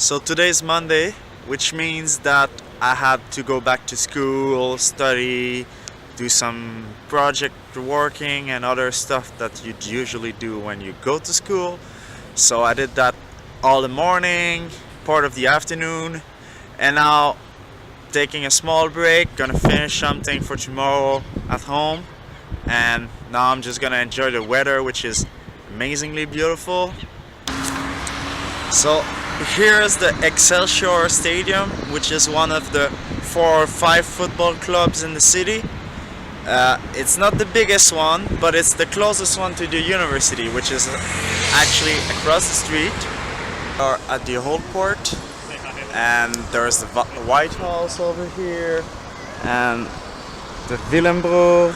So today's Monday, which means that I had to go back to school, study, do some project working and other stuff that you'd usually do when you go to school. So I did that all the morning, part of the afternoon, and now taking a small break, gonna finish something for tomorrow at home, and now I'm just gonna enjoy the weather, which is amazingly beautiful. So here's the Excelsior Stadium, which is one of the 4 or 5 football clubs in the city. It's not the biggest one, but it's the closest one to the university, which is actually across the street. Or at the old port, and there's the White House over here, and the Willenbroer,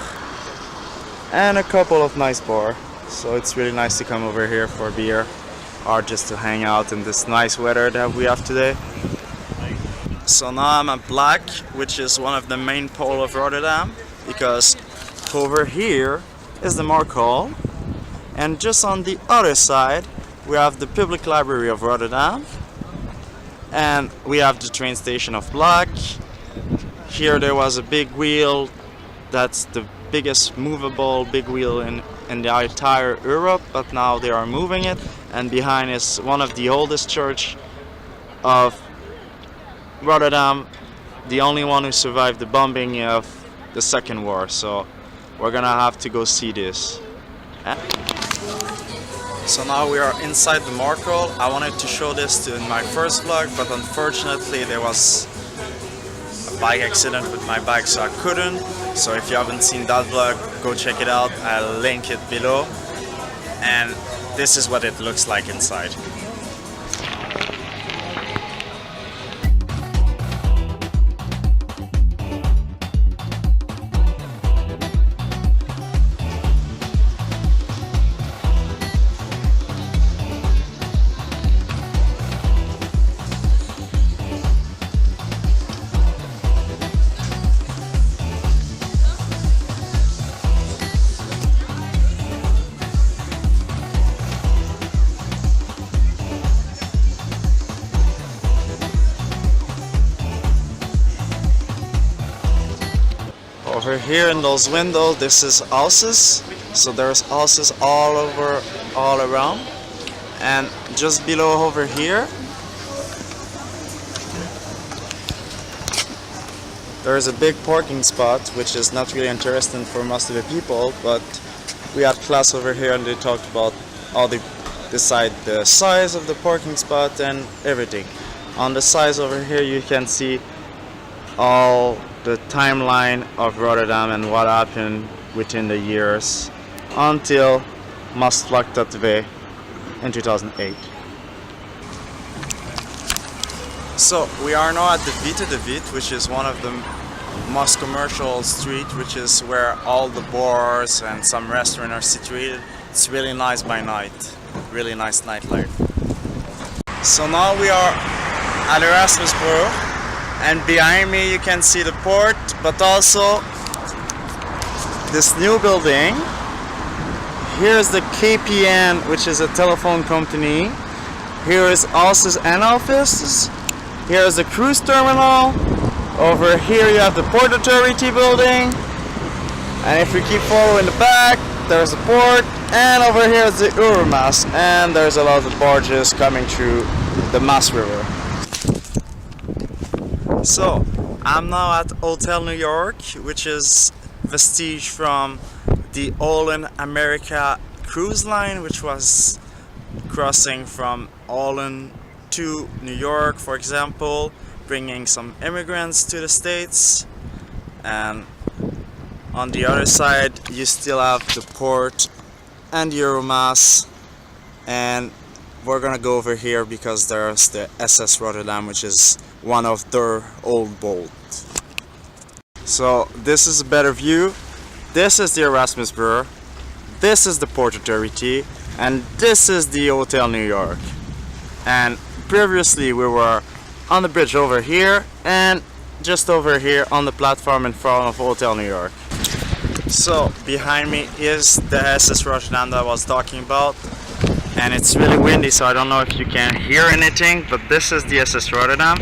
and a couple of nice bars. So it's really nice to come over here for a beer or just to hang out in this nice weather that we have today. So now I'm at Black, which is one of the main pole of Rotterdam, because over here is the Mark Hall, and just on the other side we have the Public Library of Rotterdam, and we have the train station of Black. Here there was a big wheel, that's the biggest movable big wheel in the entire Europe, but now they are moving it, and behind is one of the oldest church of Rotterdam, the only one who survived the bombing of the Second War, so we're gonna have to go see this. So now we are inside the Mark Hall. I wanted to show this in my first vlog, but unfortunately there was a bike accident with my bike, so I couldn't. So if you haven't seen that vlog, go check it out. I'll link it below. And this is what it looks like inside. Over here in those windows, this is houses. So there's houses all around. And just below over here, there's a big parking spot, which is not really interesting for most of the people, but we had class over here and they talked about how they decide the size of the parking spot and everything. On the size over here you can see all the timeline of Rotterdam and what happened within the years until Maastricht in 2008. So we are now at the Witte de Witte, which is one of the most commercial street, which is where all the bars and some restaurants are situated. It's really nice by night, really nice nightlife. So now we are at Erasmus Pool, and behind me you can see the port, but also this new building. Here's the KPN, which is a telephone company. Here is also an office. Here's the cruise terminal. Over here you have the Port Authority building. And if we keep following the back, there's the port. And over here is the Euromast. And there's a lot of barges coming through the Maas River. So, I'm now at Hotel New York, which is vestige from the Holland America cruise line, which was crossing from Holland to New York, for example, bringing some immigrants to the States. And on the other side you still have the port and the Euromast, and we're gonna go over here because there's the SS Rotterdam, which is one of their old boats. So this is a better view. This is the Erasmus Pool, this is the Port Authority, and this is the Hotel New York. And previously we were on the bridge over here and just over here on the platform in front of Hotel New York. So behind me is the SS Rotterdam that I was talking about. and it's really windy, so I don't know if you can hear anything, but this is the SS Rotterdam.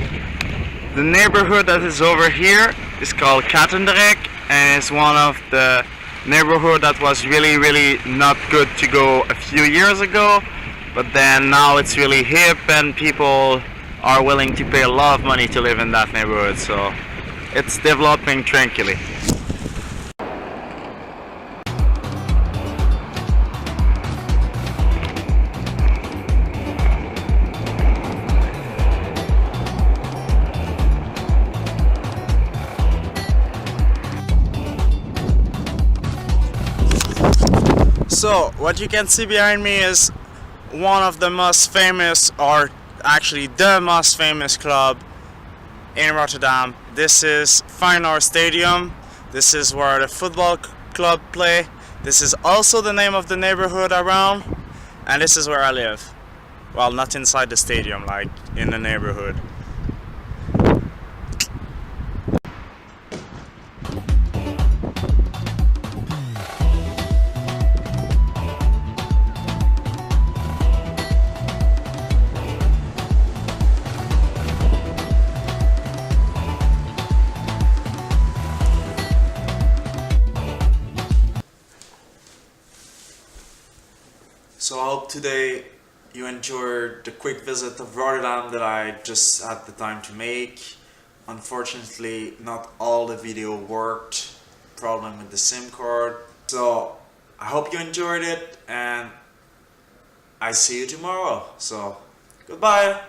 The neighborhood that is over here is called Katendrecht, and it's one of the neighborhood that was really not good to go a few years ago, but then now it's really hip and people are willing to pay a lot of money to live in that neighborhood, so it's developing tranquilly. So what you can see behind me is one of the most famous, or actually the most famous club in Rotterdam. This is Feyenoord Stadium. This is where the football club play. This is also the name of the neighborhood around, and this is where I live. Well, not inside the stadium, like in the neighborhood. So I hope today you enjoyed the quick visit of Rotterdam that I just had the time to make. Unfortunately, not all the video worked. Problem with the SIM card. So I hope you enjoyed it, and I see you tomorrow. So goodbye.